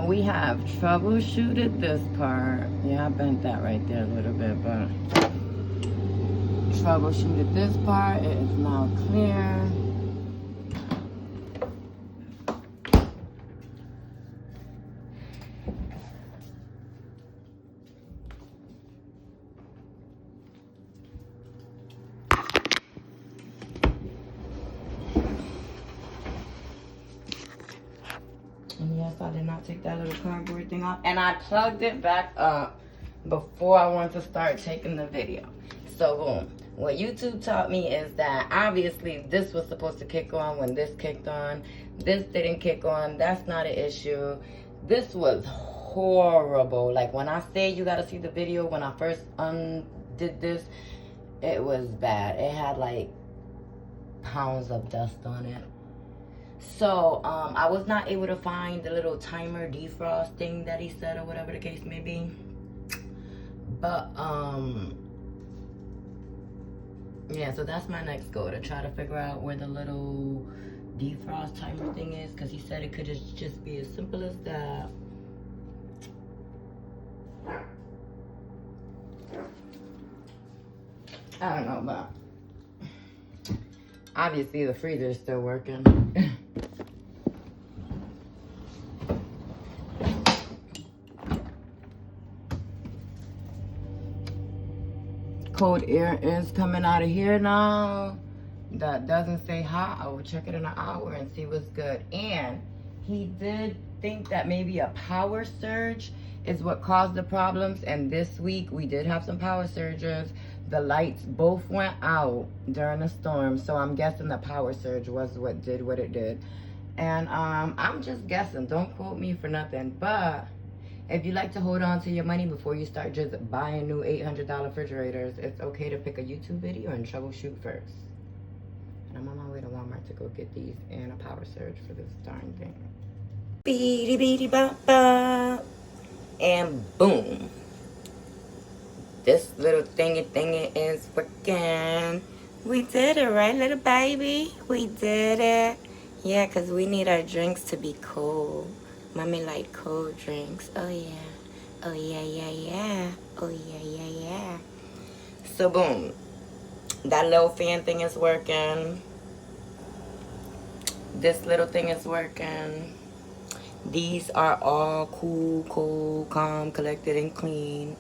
we have troubleshooted this part. Yeah, I bent that right there a little bit, but troubleshooted this part. It is now clear. And yes, I did not take that little cardboard thing off. And I plugged it back up before I wanted to start taking the video. So boom. What YouTube taught me is that obviously this was supposed to kick on when this kicked on. This didn't kick on. That's not an issue. This was horrible. Like when I say you gotta see the video, when I first undid this, it was bad. It had like pounds of dust on it. So I was not able to find the little timer defrost thing that he said, or whatever the case may be. But yeah, so that's my next goal, to try to figure out where the little defrost timer thing is, because he said it could just be as simple as that. I don't know, but obviously the freezer is still working. Cold air is coming out of here now. That doesn't say hot. I will check it in an hour and see what's good. And he did think that maybe a power surge is what caused the problems. And this week we did have some power surges. The lights both went out during the storm. So I'm guessing the power surge was what did what it did. And I'm just guessing. Don't quote me for nothing. But if you like to hold on to your money before you start just buying new $800 refrigerators, it's okay to pick a YouTube video and troubleshoot first. And I'm on my way to Walmart to go get these and a power surge for this darn thing. Beady beady bop bop. And boom. This little thingy is working. We did it, right, little baby? We did it. Yeah, because we need our drinks to be cold. Mommy like cold drinks. Oh yeah. Oh yeah, yeah, yeah. Oh yeah, yeah, yeah. So boom. That little fan thing is working. This little thing is working. These are all cool, cold, calm, collected, and clean.